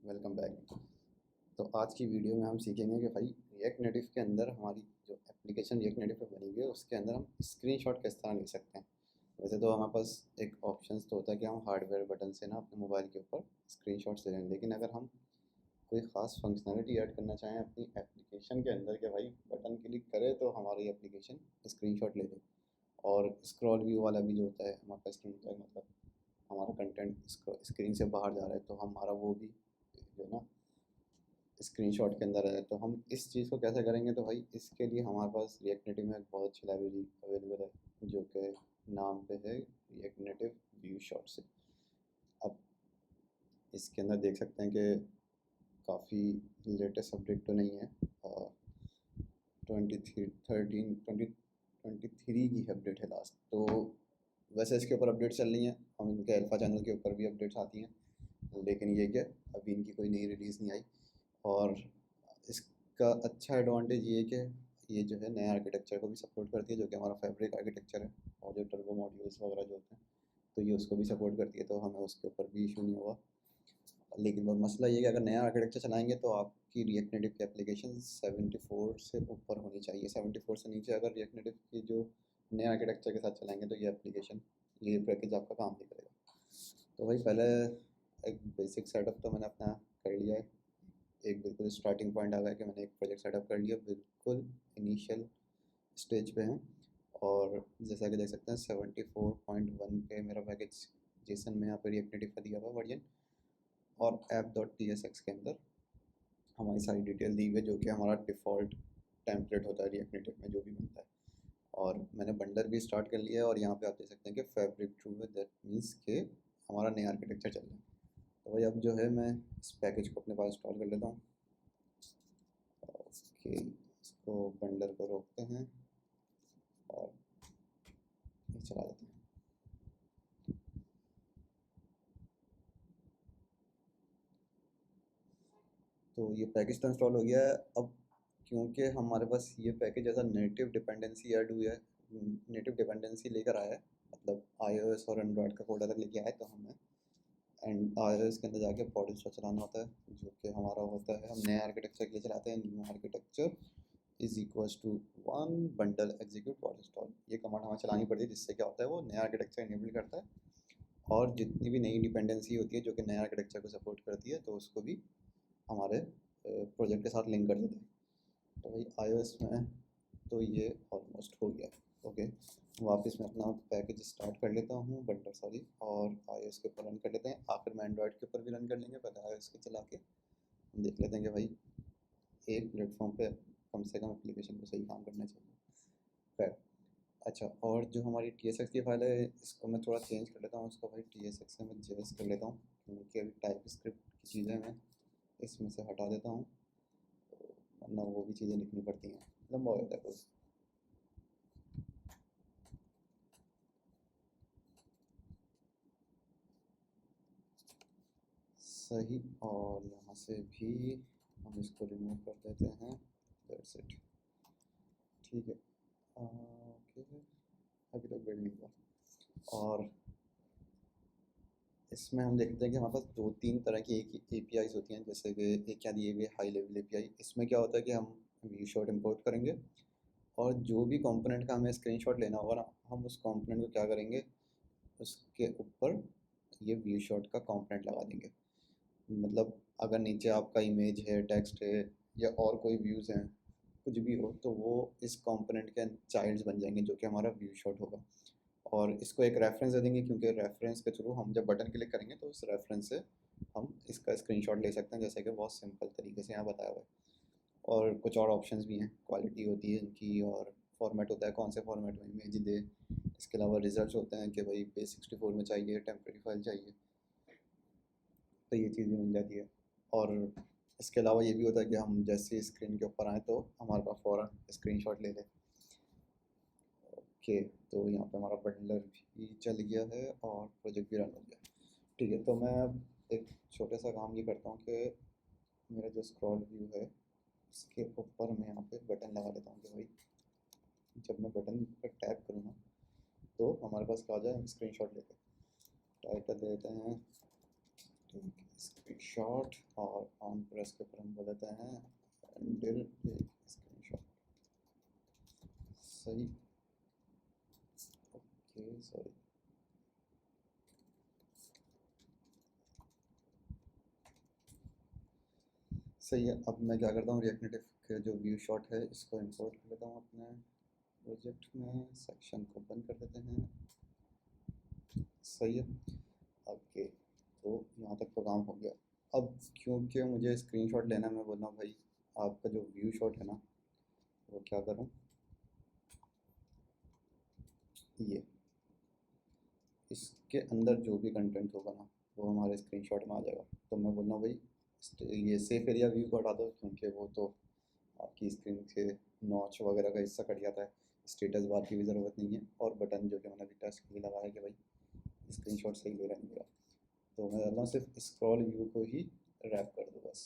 Welcome back. तो आज की वीडियो में हम सीखेंगे कि भाई रिएक्ट नेटिव के अंदर हमारी जो एप्लीकेशन रिएक्ट नेटिव पे बनी हुई है उसके अंदर हम स्क्रीनशॉट किस तरह ले सकते हैं। वैसे तो हमारे पास एक ऑप्शन तो होता है कि हम हार्डवेयर बटन से ना अपने मोबाइल के ऊपर स्क्रीनशॉट ले लें, लेकिन अगर हम कोई ख़ास फंक्शनलिटी ऐड करना चाहें अपनी एप्लीकेशन के अंदर कि भाई बटन क्लिक करें तो हमारी एप्लीकेशन स्क्रीनशॉट ले ले, और स्क्रॉल व्यू वाला भी जो होता है हमारे स्क्रीन पर, मतलब हमारा कंटेंट स्क्रीन से बाहर जा रहा है तो हमारा वो भी जो है ना स्क्रीनशॉट के अंदर है। तो हम इस चीज़ को कैसे करेंगे, तो भाई इसके लिए हमारे पास रिएक्ट नेटिव में एक बहुत अच्छी लाइब्रेरी अवेलेबल है जो कि नाम पे है रिएक्ट नेटिव व्यू शॉट से। अब इसके अंदर देख सकते हैं कि काफ़ी लेटेस्ट अपडेट तो नहीं है, 2023 की अपडेट है लास्ट। तो वैसे इसके ऊपर अपडेट चल रही हैं, हम इनके अल्फ़ा चैनल के ऊपर भी अपडेट्स आती हैं, लेकिन ये क्या अभी इनकी कोई नई रिलीज़ नहीं आई। और इसका अच्छा एडवांटेज ये है कि ये जो है नया आर्किटेक्चर को भी सपोर्ट करती है, जो कि हमारा फैब्रिक आर्किटेक्चर है, और जो टर्बो मॉड्यूल्स वगैरह जो होते हैं तो ये उसको भी सपोर्ट करती है, तो हमें उसके ऊपर भी इशू नहीं होगा। लेकिन बस मसला ये है कि अगर नया आर्किटेक्चर चलाएंगे तो आपकी रिएक्ट नेटिव की एप्लीकेशन 74 से ऊपर होनी चाहिए। 74 से नीचे अगर रिएक्ट नेटिव की जो नया आर्किटेक्चर के साथ चलाएंगे तो ये एप्लीकेशन, ये पैकेज आपका काम नहीं करेगा। तो भाई पहले एक बेसिक सेटअप तो मैंने अपना कर लिया है। एक बिल्कुल स्टार्टिंग पॉइंट आ गया कि मैंने एक प्रोजेक्ट सेटअप कर लिया, बिल्कुल इनिशियल स्टेज पे हैं। और जैसा कि देख सकते हैं 74.1 पे मेरा पैकेज जेसन में यहाँ पर रिएक्ट नेटिव का दिया हुआ वर्जन, और app.tsx के अंदर हमारी सारी डिटेल दी हुई है, जो कि हमारा डिफ़ॉल्ट टेम्पलेट होता है रिएक्ट नेटिव में जो भी बनता है। और मैंने बंडर भी स्टार्ट कर लिया है, और यहाँ पे आप देख सकते हैं कि फैब्रिक ट्रू है, दैट मीन्स कि हमारा नया आर्किटेक्चर चल रहा है। तो भाई अब जो है मैं इस पैकेज को अपने पास इंस्टॉल कर लेता हूँ। ओके, इसको बंडर को रोकते हैं और ये चला देते हैं। तो ये पैकेज तो इंस्टॉल हो गया है। अब क्योंकि हमारे पास ये package as a native dependency add हुई है, नेटिव डिपेंडेंसी लेकर आया है, मतलब iOS और एंड्रॉयड का कोड अलग लेके आए, तो हमें एंड iOS के अंदर जाके पॉड इंस्टॉल चलाना होता है, जो कि हमारा होता है, हम नए आर्किटेक्चर के लिए चलाते हैं। New architecture is equals to 1 bundle execute pod install, ये कमांड हमें चलानी पड़ती है, जिससे क्या होता है वो नया आर्किटेक्चर इनेबल करता है, और जितनी भी नई डिपेंडेंसी होती है जो कि नए आर्किटेक्चर को सपोर्ट करती है तो उसको भी हमारे प्रोजेक्ट के साथ लिंक कर देते हैं। तो भाई iOS में तो ये ऑलमोस्ट हो गया। ओके, वापस मैं अपना पैकेज स्टार्ट कर लेता हूँ बंडर सॉरी, और iOS के ऊपर रन कर लेते हैं। आखिर में एंड्रॉयड के ऊपर भी रन कर लेंगे, पहले iOS के चला के हम देख लेते हैं कि भाई एक प्लेटफॉर्म पे कम से कम एप्लीकेशन को सही काम करना चाहिए। खैर, अच्छा, और जो हमारी TSX की फाइल है इसको मैं थोड़ा चेंज कर लेता हूँ, इसको भाई TSX से मैं JS कर लेता हूँ, क्योंकि अभी टाइप स्क्रिप्ट की चीज़ें मैं इसमें से हटा देता हूँ, वरना वो भी चीज़ें लिखनी पड़ती हैं, लंबा हो जाता है कोर्स। सही, और यहाँ से भी हम इसको रिमूव कर देते हैं, दैट्स इट। ठीक है, ओके, अभी तक बिल्ड नहीं हुआ। और इसमें हम देखते हैं कि हमारे पास दो तीन तरह की एक APIs होती हैं, जैसे कि एक क्या दी हुई है हाई लेवल API। इसमें क्या होता है कि हम व्यू शॉट इम्पोर्ट करेंगे, और जो भी कंपोनेंट का हमें स्क्रीनशॉट लेना होगा ना, हम उस कंपोनेंट को क्या करेंगे, उसके ऊपर ये व्यू शॉट का कंपोनेंट लगा देंगे। मतलब अगर नीचे आपका इमेज है, टेक्स्ट है, या और कोई व्यूज़ हैं, कुछ भी हो, तो वो इस कंपोनेंट के चाइल्ड्स बन जाएंगे, जो कि हमारा व्यू शॉट होगा। और इसको एक रेफरेंस दे देंगे, क्योंकि रेफरेंस के थ्रू हम जब बटन क्लिक करेंगे तो उस रेफरेंस से हम इसका स्क्रीनशॉट ले सकते हैं, जैसे कि बहुत सिंपल तरीके से यहाँ बताया हुआ है। और कुछ और ऑप्शंस भी हैं, क्वालिटी होती है इनकी, और फॉर्मेट होता है कौन से फॉर्मेट में इमेज दे। इसके अलावा रिजल्ट्स होते हैं कि भाई बेस 64 में चाहिए, टेम्परेरी फाइल चाहिए, तो ये चीज़ भी मिल जाती है। और इसके अलावा ये भी होता है कि हम जैसे स्क्रीन के ऊपर आएँ तो हमारे पास फ़ौरन स्क्रीनशॉट ले लें। ओके, तो यहाँ पे हमारा बंडलर भी चल गया है और प्रोजेक्ट भी रन हो गया। ठीक है, तो मैं अब एक छोटा सा काम ये करता हूँ कि मेरा जो स्क्रॉल व्यू है उसके ऊपर मैं यहाँ पे बटन लगा देता हूँ कि भाई जब मैं बटन पर टैप करूँगा तो हमारे पास क्या आ जाए, स्क्रीनशॉट लेते हैं। टाइटल देते हैं, ठीक, शॉट और ऑन प्रेस के ऊपर हम बोल देते हैं हैंडल स्क्रीनशॉट। सही, ओके सॉरी। सही है। अब मैं क्या करता हूँ, रिएक्ट नेटिव के जो व्यू शॉट है इसको इंपोर्ट कर लेता हूँ अपने प्रोजेक्ट में, सेक्शन को बंद कर देते हैं। सही है। ओके, तो यहाँ तक तो काम हो गया। अब क्योंकि मुझे स्क्रीनशॉट लेना है, मैं बोल रहा हूँ भाई आपका जो व्यू शॉट है ना, वो क्या करूँ, ये इसके अंदर जो भी कंटेंट होगा ना वो हमारे स्क्रीनशॉट में आ जाएगा। तो मैं बोल रहा हूँ भाई ये सेफ एरिया व्यू को हटा दो, क्योंकि वो तो आपकी स्क्रीन से नॉच वगैरह का हिस्सा कट जाता है। स्टेटस बार की भी ज़रूरत नहीं है, और बटन जो कि मैंने अभी टेस्ट के लिए लगाया है कि भाई स्क्रीनशॉट सही ले रहा है मेरा। तो मैं डालता हूँ सिर्फ स्क्रॉल व्यू को ही रैप कर दो बस।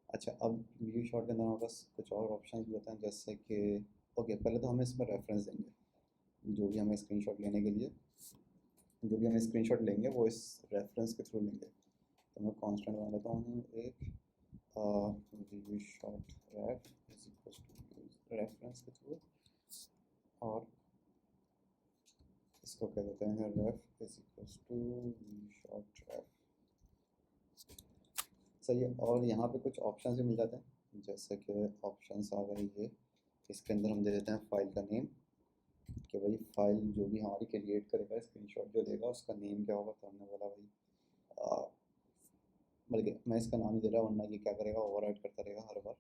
अच्छा, अब व्यू शॉट के अंदर हमारे पास कुछ और ऑप्शन भी होते हैं, जैसे कि ओके पहले तो हमें इसमें रेफरेंस देंगे। जो भी हमें स्क्रीनशॉट लेने के लिए, जो भी हम स्क्रीनशॉट लेंगे वो इस रेफरेंस के थ्रू लेंगे। तो मैं कांस्टेंट बना लेता हूँ एक, view shot ref is equal to reference के थ्रू, और इसको कह देते हैं ref is equal to view shot ref. सही है। और यहाँ पे कुछ ऑप्शन भी मिल जाते हैं, जैसे कि ऑप्शंस आ गए ये, इसके अंदर हम दे देते हैं फाइल का नेम, कि भाई फाइल जो भी हमारी क्रिएट करेगा स्क्रीनशॉट जो लेगा उसका नेम क्या होगा। तो हमने बोला भाई बल्कि मैं इसका नाम ही दे रहा हूँ, वरना ये क्या करेगा ओवरराइड करता रहेगा हर बार।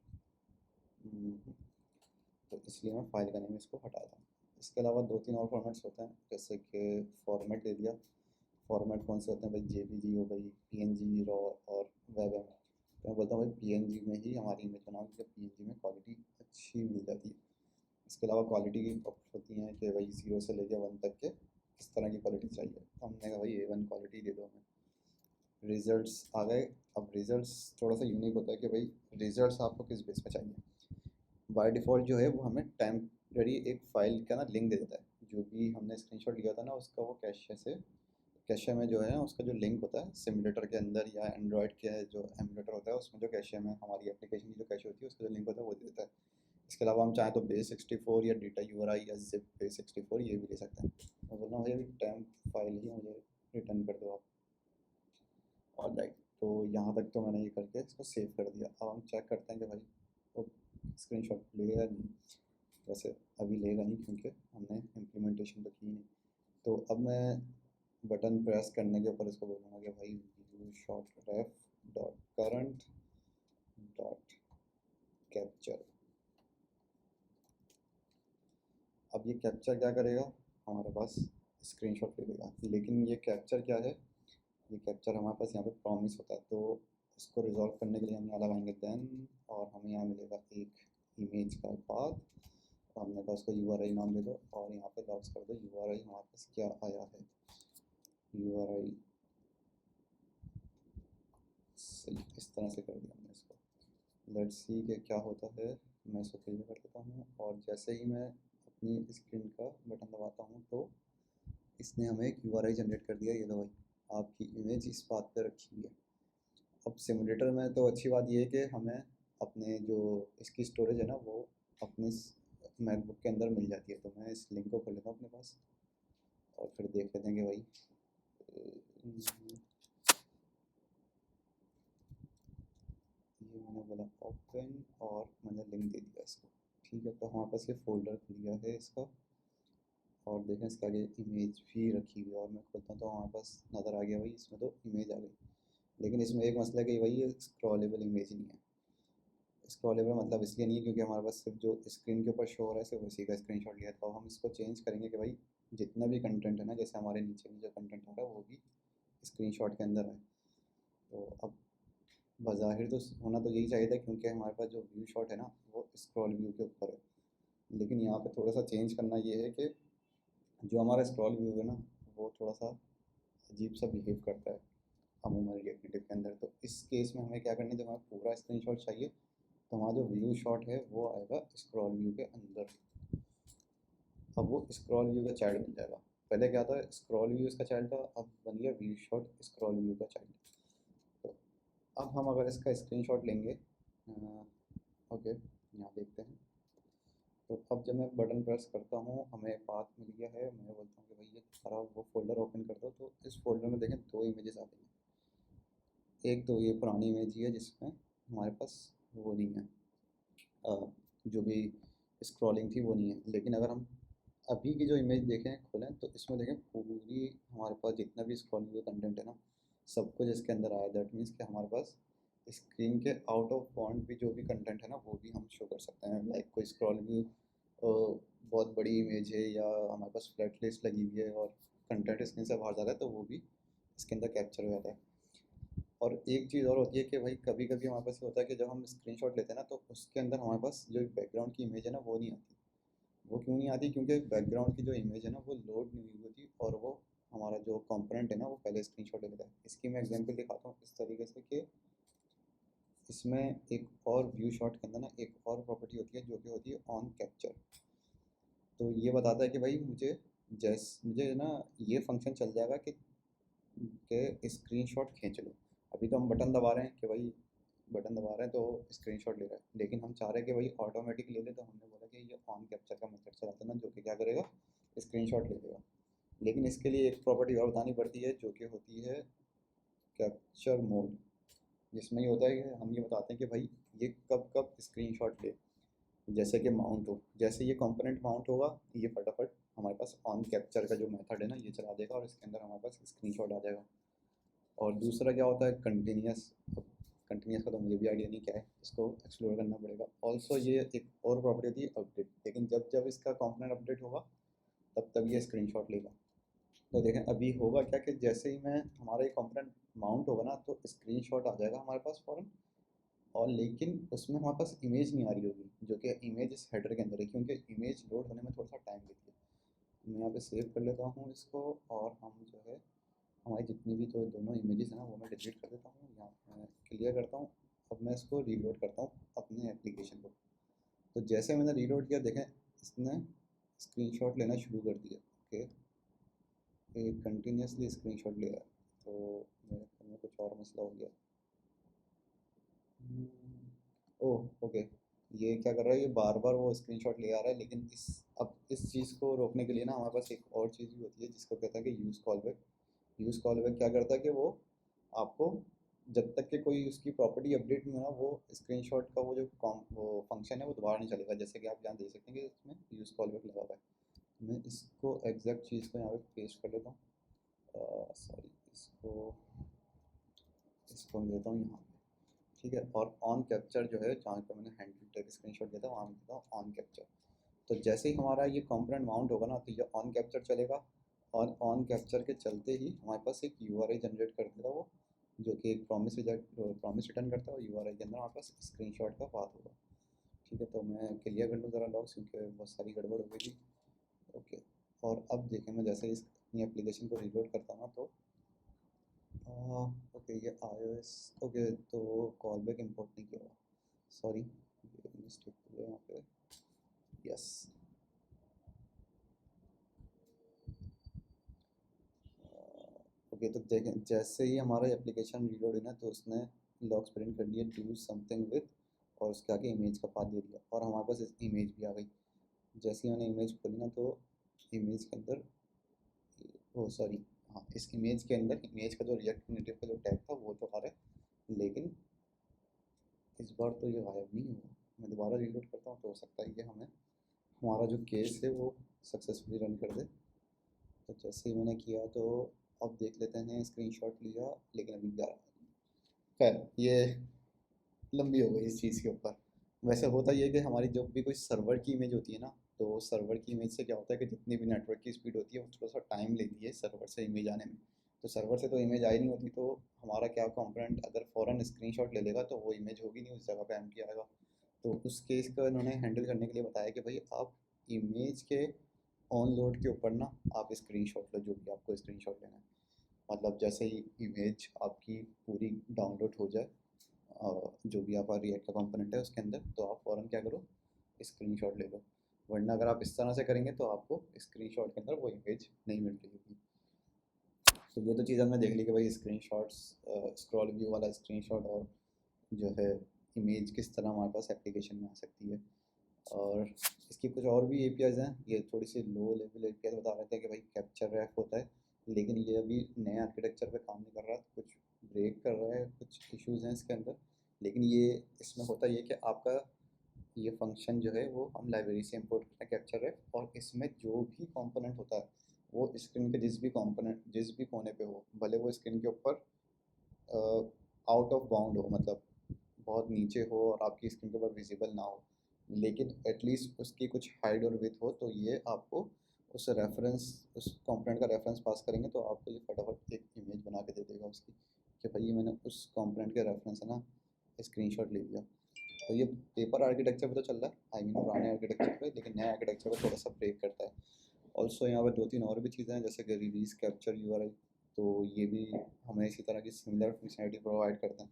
तो इसलिए मैं फाइल का नेम इसको हटाता हूँ। इसके अलावा दो तीन और फॉर्मेट्स होते हैं, जैसे कि फॉर्मेट दे दिया। फॉर्मेट कौन से होते हैं भाई, जेपीजी हो गई, पीएनजी, रॉ और वेब। तो मैं बोलता हूँ भाई पीएनजी में ही हमारी इमेज बनाओ, क्योंकि पीएनजी में क्वालिटी अच्छी मिल जाती है। इसके अलावा क्वालिटी की होती हैं कि भाई 0 से लेकर 1 तक के किस तरह की क्वालिटी चाहिए। तो हमने कहा भाई A1 क्वालिटी दे दो हमें। रिजल्ट्स आ गए। अब रिजल्ट्स थोड़ा सा यूनिक होता है कि भाई रिजल्ट्स आपको किस बेस पे चाहिए। बाय डिफ़ॉल्ट जो है वो हमें टेम्पररी एक फ़ाइल का ना लिंक दे देता है। जो भी हमने स्क्रीनशॉट लिया था ना उसका, वो कैशे में जो है ना उसका जो लिंक होता है सिमुलेटर के अंदर, या एंड्रॉयड के जो एमुलेटर होता है उसमें जो कैशे में हमारी एप्लीकेशन की जो कैशे होती है उसका जो लिंक होता है वो दे देता है। इसके अलावा हम चाहें तो बेस 64 या डेटा यूआरआई या जिप बेस 64 ये भी ले सकते हैं। मैं बोल रहा हूँ भाई अभी टेम्प फाइल ही मुझे रिटर्न कर दो आप। ऑलराइट, तो यहाँ तक तो मैंने ये करके इसको सेव कर दिया। अब हम चेक करते हैं कि भाई वो स्क्रीनशॉट लेगा नहीं। वैसे अभी लेगा नहीं क्योंकि हमने इम्प्लीमेंटेशन तो की नहीं। तो अब मैं बटन प्रेस करने के ऊपर इसको बोलूँगा कि भाई व्यू शॉट रेफ डॉट करंट डॉट कैप्चर। अब ये कैप्चर क्या करेगा, हमारे पास स्क्रीनशॉट ले लेगा। लेकिन ये कैप्चर क्या है, ये कैप्चर हमारे पास यहाँ पे प्रॉमिस होता है। तो इसको रिजॉल्व करने के लिए हम यहाँ लगाएंगे देन, और हमें यहाँ मिलेगा एक इमेज का पाथ। तो हमने कहा उसको यूआरआई नाम दे दो, और यहाँ पे लॉक्स कर दो यूआरआई हमारे पास क्या आया है। यूआरआई सही, इस तरह से कर दिया हमने इसको। लेट्स सी कि क्या होता है। मैं इसको क्लियर कर देता हूँ, और जैसे ही मैं अपनी स्क्रीन का बटन दबाता हूँ तो इसने हमें एक यूआरआई जनरेट कर दिया। ये लो भाई आपकी इमेज इस बात पे रखी हुई है। अब सिमुलेटर में तो अच्छी बात ये है कि हमें अपने जो इसकी स्टोरेज है ना वो अपने मैकबुक के अंदर मिल जाती है। तो मैं इस लिंक को खोल लेता हूँ अपने पास, और फिर देख लेते हैं कि भाई ये मैंने बोला ओपन, और मैंने लिंक दे दिया इसको। ठीक है, तो हमारे पास ये फोल्डर खुल गया है इसका, और देखें इसके आगे इमेज भी रखी हुई है। और मैं खोलता हूँ तो हमारे पास नज़र आ गया भाई इसमें तो इमेज आ गई। लेकिन इसमें एक मसला है कि भाई ये स्क्रॉलेबल इमेज नहीं है। स्क्रॉलेबल मतलब इसलिए नहीं है क्योंकि हमारे पास सिर्फ जो स्क्रीन के ऊपर शो हो रहा है सिर्फ उसी का स्क्रीनशॉट लिया। तो हम इसको चेंज करेंगे कि भाई जितना भी कंटेंट है ना, जैसे हमारे नीचे में जो कंटेंट आ रहा है वो भी स्क्रीनशॉट के अंदर है। तो अब बज़ाहिर तो होना तो यही चाहिए था, क्योंकि हमारे पास जो व्यू शॉट है ना वो स्क्रॉल व्यू के ऊपर है। लेकिन यहाँ पे थोड़ा सा चेंज करना ये है कि जो हमारा स्क्रॉल व्यू है ना वो थोड़ा सा अजीब सा बिहेव करता है अमूमन रिएक्ट नेटिव के अंदर। तो इस केस में हमें क्या करना है, जब हमें पूरा स्क्रीनशॉट चाहिए तो हमारा जो व्यू शॉट है वो आएगा स्क्रॉल व्यू के अंदर। अब वो स्क्रॉल व्यू का चाइल्ड बन जाएगा। पहले क्या था, स्क्रॉल व्यू इसका चाइल्ड था, अब बन गया व्यू शॉट स्क्रॉल व्यू का चाइल्ड। तो अब हम अगर इसका स्क्रीनशॉट लेंगे, ओके यहाँ देखते हैं। तो अब जब मैं बटन प्रेस करता हूँ, हमें पाथ मिल गया है। मैं बोलता हूँ कि भाई ये सारा वो फोल्डर ओपन कर दो। तो इस फोल्डर में देखें 2 इमेजेस आती हैं। एक तो ये पुरानी इमेज ही है जिसमें हमारे पास वो नहीं है, जो भी स्क्रॉलिंग थी वो नहीं है। लेकिन अगर हम अभी की जो इमेज देखें, खोलें, तो इसमें देखें पूरी हमारे पास जितना भी स्क्रॉलिंग का कंटेंट है ना, सब कुछ इसके अंदर आया। दैट मीन्स कि हमारे पास स्क्रीन के आउट ऑफ बाउंड भी जो भी कंटेंट है ना, वो भी हम शो कर सकते हैं। लाइक कोई स्क्रॉल व्यू बहुत बड़ी इमेज है, या हमारे पास फ्लैट लिस्ट लगी हुई है और कंटेंट स्क्रीन से बाहर जा रहा है, तो वो भी इसके अंदर कैप्चर हो जाता है। और एक चीज़ और होती है कि भाई कभी कभी हमारे पास ये होता है कि जब हम स्क्रीनशॉट लेते हैं ना, तो उसके अंदर हमारे पास जो बैकग्राउंड की इमेज है ना, वो नहीं आती। वो क्यों नहीं आती? क्योंकि बैकग्राउंड की जो इमेज है ना, वो लोड नहीं हुई होती, और वो हमारा जो कंपोनेंट है ना, वो पहले स्क्रीनशॉट ले लेता है। इसकी मैं एग्जांपल दिखाता हूँ इस तरीके से कि इसमें एक और व्यू शॉट के अंदर ना एक और प्रॉपर्टी होती है जो कि होती है ऑन कैप्चर। तो ये बताता है कि भाई मुझे ना ये फंक्शन चल जाएगा कि स्क्रीनशॉट खींच लो। अभी तो हम बटन दबा रहे हैं कि भाई बटन दबा रहे हैं तो स्क्रीनशॉट ले रहा है, लेकिन हम चाह रहे हैं कि भाई ऑटोमेटिक ले ले। तो हमने बोला कि ये ऑन कैप्चर का मेथड चला देना, जो कि क्या करेगा, स्क्रीनशॉट ले लेगा। लेकिन इसके लिए एक प्रॉपर्टी और बतानी पड़ती है जो कि होती है कैप्चर मोड, जिसमें ये होता है कि हम ये बताते हैं कि भाई ये कब कब स्क्रीनशॉट ले। जैसे कि माउंट हो, जैसे ये कंपोनेंट माउंट होगा, ये फटाफट हमारे पास ऑन कैप्चर का जो मेथड है ना, ये चला देगा और इसके अंदर हमारे पास स्क्रीनशॉट आ जाएगा। और दूसरा क्या होता है, कंटिन्यूस। कंटिन्यूस का तो मुझे भी आइडिया नहीं क्या है, इसको एक्सप्लोर करना पड़ेगा। ऑल्सो ये एक और प्रॉपर्टी होती है अपडेट, लेकिन जब जब इसका कंपोनेंट अपडेट होगा तब तब ये स्क्रीनशॉट लेगा। तो देखें अभी होगा क्या कि जैसे ही मैं हमारा ये कंपोनेंट माउंट होगा ना, तो स्क्रीनशॉट आ जाएगा हमारे पास फ़ौरन। और लेकिन उसमें हमारे पास इमेज नहीं आ रही होगी, जो कि इमेज इस हेडर के अंदर है, क्योंकि इमेज लोड होने में थोड़ा सा टाइम लेती है। मैं यहाँ पे सेव कर लेता हूँ इसको, और हम जो है हमारी जितनी भी जो दोनों इमेजेस हैं ना, वो मैं डिलीट कर देता हूँ। यहाँ मैं क्लियर करता हूँ। अब मैं इसको रीलोड करता हूँ अपने एप्लीकेशन को। तो जैसे मैंने रीलोड किया, देखें इसने स्क्रीनशॉट लेना शुरू कर दिया। ओके, ये कंटिन्यूसली स्क्रीनशॉट ले रहा है। तो मेरे फ़ोन में कुछ और मसला हो गया। ओह ओके, ये क्या कर रहा है, ये बार बार वो स्क्रीनशॉट ले आ रहा है। लेकिन अब इस चीज़ को रोकने के लिए ना हमारे पास एक और चीज़ भी होती है जिसको कहते हैं कि use call back. Use call back क्या करता है कि वो आपको, जब तक कि कोई उसकी प्रॉपर्टी अपडेट नहीं हो ना, वो स्क्रीनशॉट का वो फंक्शन है वो दोबारा नहीं चलेगा। जैसे कि आप यहाँ देख सकते हैं कि इसमें यूज़ कॉल बैक लगा हुआ है। मैं इसको एग्जैक्ट चीज़ को यहाँ पे पेस्ट कर लेता हूँ। सॉरी, इसको इसको मैं देता हूँ यहाँ पे। ठीक है, और ऑन कैप्चर जो है, जहाँ पे मैंने हैंडल टैग स्क्रीनशॉट दिया था, वहाँ मैं देता हूँ ऑन कैप्चर। तो जैसे ही हमारा ये कंपोनेंट माउंट होगा ना, तो ये ऑन कैप्चर चलेगा। और ऑन कैप्चर के चलते ही हमारे पास एक यूआरआई जनरेट कर देगा वो, जो कि एक प्रॉमिस रिटर्न करता है। और यूआरआई के अंदर हमारे पास स्क्रीनशॉट का पाथ होगा। ठीक है, तो मैं क्लियर कर लूँ ज़रा लॉग्स, क्योंकि बहुत सारी गड़बड़ हो गई थी। ओके, और अब देखें, मैं जैसे इस अपनी एप्लीकेशन को रीलोड करता हूँ ना, तो ओके ये iOS। ओके, तो कॉल बैक इम्पोर्ट नहीं किया, सॉरी, मिस्टेक हो गया यहाँ पे। यस, ओके, तो देखें जैसे ही हमारा एप्लीकेशन रीलोड है ना, तो उसने लॉग्स प्रिंट कर दिए डू समथिंग विद, और उसके आगे इमेज का पाथ दे दिया, और हमारे पास इमेज भी आ गई। जैसे ही मैंने इमेज खोली ना, तो इमेज के अंदर, ओ सॉरी, हाँ, इस इमेज के अंदर इमेज का जो रिएक्ट नेटिव का जो टैग था वो तो आ रहा है, लेकिन इस बार तो ये गायब नहीं हुआ। मैं दोबारा रीलोड करता हूँ, तो हो सकता है कि हमारा जो केस है वो सक्सेसफुली रन कर दे। तो जैसे ही मैंने किया, तो अब देख लेते हैं, स्क्रीनशॉट लिया लेकिन अभी जा रहा। खैर, ये लंबी हो गई इस चीज़ के ऊपर। वैसे होता ये है कि हमारी जब भी कोई सर्वर की इमेज होती है ना, तो सर्वर की इमेज से क्या होता है कि जितनी भी नेटवर्क की स्पीड होती है वो थोड़ा सा टाइम लेती है सर्वर से इमेज आने में। तो सर्वर से तो इमेज आई नहीं होती, तो हमारा क्या कंपोनेंट अगर फ़ौरन स्क्रीनशॉट ले लेगा, तो वो इमेज होगी नहीं, उस जगह पे एम्प्टी आएगा। तो उस केस को इन्होंने हैंडल करने के लिए बताया कि भाई आप इमेज के ऑन लोड के ऊपर ना आप स्क्रीनशॉट लो, जो भी आपको स्क्रीनशॉट लेना है। मतलब जैसे ही इमेज आपकी पूरी डाउनलोड हो जाए, जो भी आपका रिएक्ट का कंपोनेंट है उसके अंदर, तो आप फ़ौरन क्या करो, स्क्रीनशॉट ले लो। वरना अगर आप इस तरह से करेंगे तो आपको स्क्रीनशॉट के अंदर वो इमेज नहीं मिल रही होगी। तो ये तो चीज़ हमने देख ली कि भाई स्क्रीनशॉट्स, स्क्रॉल व्यू वाला स्क्रीनशॉट और जो है इमेज किस तरह हमारे पास एप्लीकेशन में आ सकती है। और इसकी कुछ और भी एपीआईज़ हैं, ये थोड़ी सी लो लेवल एपीआई बता रहे थे कि भाई कैप्चर रैप होता है, लेकिन ये अभी नए आर्किटेक्चर पे काम नहीं कर रहा, कुछ ब्रेक कर रहा है, कुछ इश्यूज हैं इसके अंदर। लेकिन ये इसमें होता ये कि आपका ये फंक्शन जो है वो हम लाइब्रेरी से इंपोर्ट करते हैं कैप्चर रैप, और इसमें जो भी कंपोनेंट होता है वो स्क्रीन के जिस भी कोने पे हो, भले वो स्क्रीन के ऊपर आउट ऑफ बाउंड हो, मतलब बहुत नीचे हो और आपकी स्क्रीन के ऊपर विजिबल ना हो, लेकिन एटलीस्ट उसकी कुछ हाइट और विड्थ हो, तो ये आपको उस रेफरेंस, उस कंपोनेंट का रेफरेंस पास करेंगे तो आपको ये फटाफट एक इमेज बना के दे देगा उसकी, कि भाई ये मैंने उस कंपोनेंट के रेफरेंस है ना स्क्रीनशॉट ले लिया। तो ये पेपर आर्किटेक्चर पे तो चल रहा है, आई मीन पुराने आर्किटेक्चर पे, लेकिन नया आर्किटेक्चर पे थोड़ा सा ब्रेक करता है। ऑल्सो यहाँ पर दो तीन और भी चीज़ें हैं, जैसे कि रिलीज कैप्चर यूआरएल, तो ये भी हमें इसी तरह की सिमिलर फंक्शनलिटी प्रोवाइड करते हैं,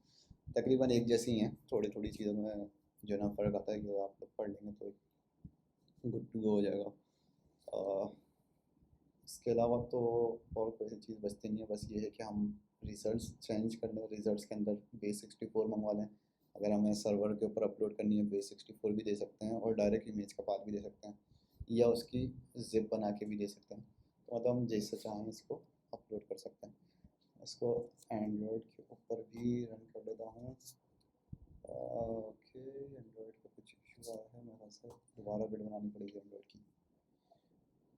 तकरीबन एक जैसी ही हैं, थोड़ी थोड़ी चीज़ों में जो ना फ़र्क आता है कि आप लोग पढ़ लेंगे तो गुड टू गो हो जाएगा। अ, इसके अलावा तो और कोई सी चीज़ बचती नहीं है, बस ये है कि हम रिजल्ट्स चेंज कर लें, रिजल्ट्स के अंदर base64 मंगवा लें। अगर हमें सर्वर के ऊपर अपलोड करनी है base64 भी दे सकते हैं, और डायरेक्ट इमेज का पाथ भी दे सकते हैं, या उसकी जिप बना के भी दे सकते हैं। तो मतलब हम जैसे चाहें इसको अपलोड कर सकते हैं। इसको एंड्रॉयड के ऊपर भी रन कर लेता हूँ। ओके, एंड्रॉयड का कुछ इशू आया है मेरे ख्याल से, दोबारा बिल्ड बनानी पड़ेगी एंड्रॉयड की।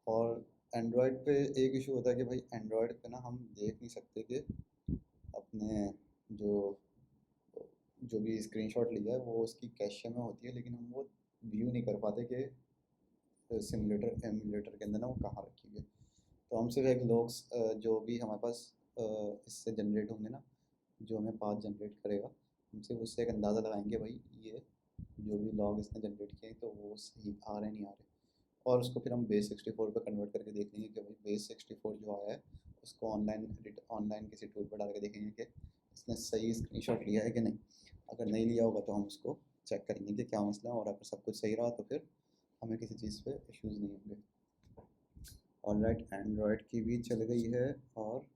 और एंड्रॉयड पे एक इशू होता है कि भाई एंड्रॉयड पे ना हम देख नहीं सकते कि अपने जो जो भी स्क्रीनशॉट लिया है वो उसकी कैशे में होती है, लेकिन हम वो व्यू नहीं कर पाते कि सिमुलेटर एमुलेटर के अंदर ना वो कहाँ रखी हुई है। तो हम सिर्फ एक लॉग्स जो भी हमारे पास इससे जनरेट होंगे ना, जो हमें पाथ जनरेट करेगा, हम सिर्फ उससे एक अंदाज़ा लगाएंगे भाई ये जो भी लॉग इसने जनरेट किए हैं तो वो सही आ रहे हैं नहीं आ रहे, और उसको फिर हम base64 पे कन्वर्ट करके देख लेंगे कि भाई base64 जो आया है उसको ऑनलाइन किसी टूल पर डाल के देखेंगे कि इसने सही स्क्रीनशॉट लिया है कि नहीं। अगर नहीं लिया होगा तो हम उसको चेक करेंगे कि क्या मसला है, और अगर सब कुछ सही रहा तो फिर हमें किसी चीज़ पे इश्यूज़ नहीं होंगे। ऑलराइट, एंड्रॉयड की भी चल गई है, और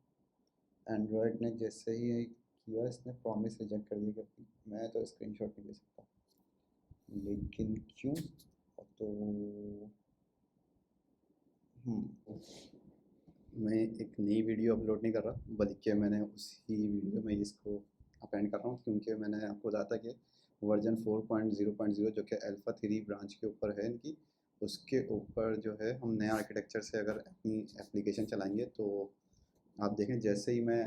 एंड्रॉयड ने जैसे ही किया इसने प्रॉमिस रिजेक्ट कर दिया कि मैं तो स्क्रीनशॉट नहीं ले सकता। लेकिन क्यों? तो मैं एक नई वीडियो अपलोड नहीं कर रहा, बल्कि मैंने उसी वीडियो में इसको अपेंड कर रहा हूँ, क्योंकि मैंने आपको बताया था कि वर्जन 4.0.0 जो कि अल्फ़ा 3 ब्रांच के ऊपर है इनकी, उसके ऊपर जो है हम नया आर्किटेक्चर से अगर अपनी एप्लीकेशन चलाएंगे तो आप देखें, जैसे ही मैं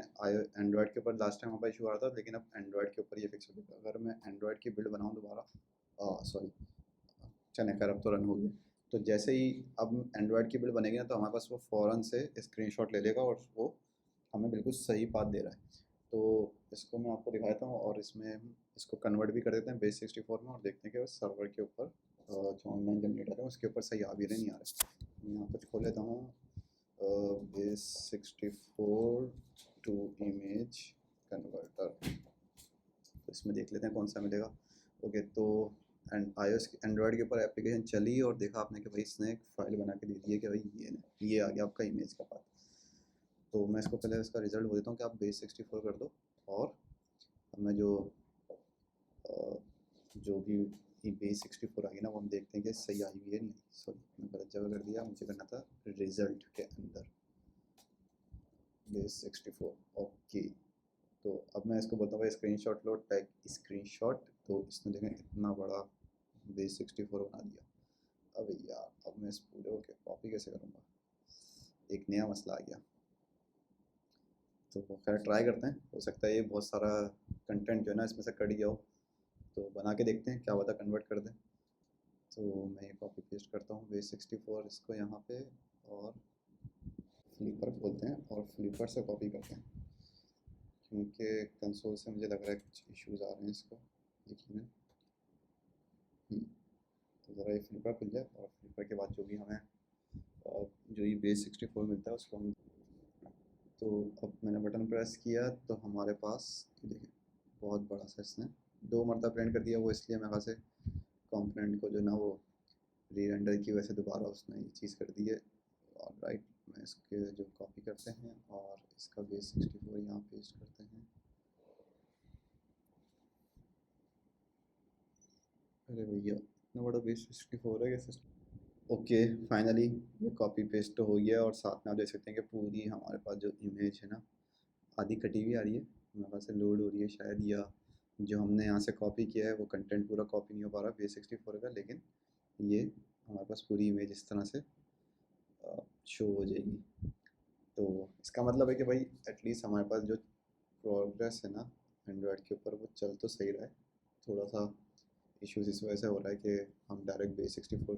एंड्रॉयड के ऊपर लास्ट टाइम हमारा इशू आ रहा था, लेकिन अब एंड्रॉयड के ऊपर ये फिक्स हो गया। अगर मैं एंड्रॉयड की बिल्ड बनाऊँ दोबारा, सॉरी, चने कर अब तो रन हो गया, तो जैसे ही अब एंड्रॉयड की बिल्ड बनेगी ना तो हमारे पास वो फ़ौरन से स्क्रीनशॉट ले लेगा और वो हमें बिल्कुल सही पाथ दे रहा है। तो इसको मैं आपको दिखाता हूँ, और इसमें हम इसको कन्वर्ट भी कर देते हैं base64 में, और देखते हैं कि उस सर्वर के ऊपर जो ऑनलाइन जनरेटर है उसके ऊपर सही आ भी रहे नहीं आ रहे। मैं यहाँ कुछ खोल लेता हूँ, base64 टू इमेज कन्वर्टर, तो इसमें देख लेते हैं कौन सा मिलेगा। ओके, तो iOS एंड्रॉयड के ऊपर एप्लीकेशन चली और देखा आपने कि भाई इसने एक फ़ाइल बना के दे दी है कि भाई ये आ गया आपका इमेज का पाथ। तो मैं इसको पहले इसका रिज़ल्ट बोल देता हूँ कि आप base64 कर दो, और हमें जो भी base64 आ गई ना वो हम देखते हैं कि सही आई हुई है नहीं। सॉरी, मैं गलत जगह कर दिया, मुझे करना था रिज़ल्ट के अंदर base64। ओके, तो अब मैं इसको बोलता हूँ भाई स्क्रीनशॉट लो, टैग स्क्रीनशॉट, तो इसने देखें इतना बड़ा base64 बना दिया। अब यार, अब मैं इस पूरे को कॉपी कैसे करूँगा, एक नया मसला आ गया। तो खैर ट्राई करते हैं, हो सकता है ये बहुत सारा कंटेंट जो है ना इसमें से कट गया हो, तो बना के देखते हैं, क्या पता कन्वर्ट कर दें। तो मैं ये कॉपी पेस्ट करता हूँ base64 इसको यहाँ पे, और फ्लिपर खोलते हैं और फ्लिपर से कॉपी करते हैं, क्योंकि कंसोल से मुझे लग रहा है कुछ इश्यूज़ आ रहे हैं इसको देखिए ना। तो ज़रा ये फ्लिपर खुल जाए, और फ्लिपर के बाद जो भी हमें जो ये base64 मिलता है उसको हम, तो अब मैंने बटन प्रेस किया तो हमारे पास देखिए बहुत बड़ा सा इसने 2 मरतबा प्रिंट कर दिया। वो इसलिए मेरे ख्याल से कंपोनेंट को जो ना वो री रेंडर की वजह से दोबारा उसने ये चीज़ कर दी है। ऑलराइट, मैं इसके जो कॉपी करते हैं और इसका बेस 64 यहाँ पेस्ट करते हैं। अरे भैया इतना बड़ा बेस 64 है कैसे? ओके, फाइनली ये कॉपी पेस्ट तो हो गया और साथ में आप देख सकते हैं कि पूरी हमारे पास जो इमेज है ना, आधी कटी हुई आ रही है हमारे पास से, लोड हो रही है शायद, या जो हमने यहाँ से कॉपी किया है वो कंटेंट पूरा कॉपी नहीं हो पा रहा बेस 64 का, लेकिन ये हमारे पास पूरी इमेज इस तरह से शो हो जाएगी। तो इसका मतलब है कि भाई एटलीस्ट हमारे पास जो प्रोग्रेस है ना एंड्रॉयड के ऊपर वो चल तो सही रहा है। थोड़ा सा इश्यूज इस वजह से हो रहा है कि हम डायरेक्ट बेस 64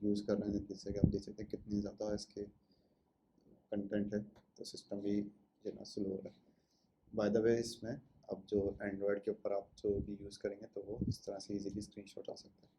यूज़ कर रहे हैं, जिससे कि आप देख सकते हैं कितनी ज़्यादा इसके कंटेंट है, तो सिस्टम भी जो ना स्लो हो रहा है। बाय द वे इसमें अब जो एंड्रॉयड के ऊपर आप जो भी यूज़ करेंगे तो वो इस तरह से इजीली स्क्रीनशॉट आ सकता है।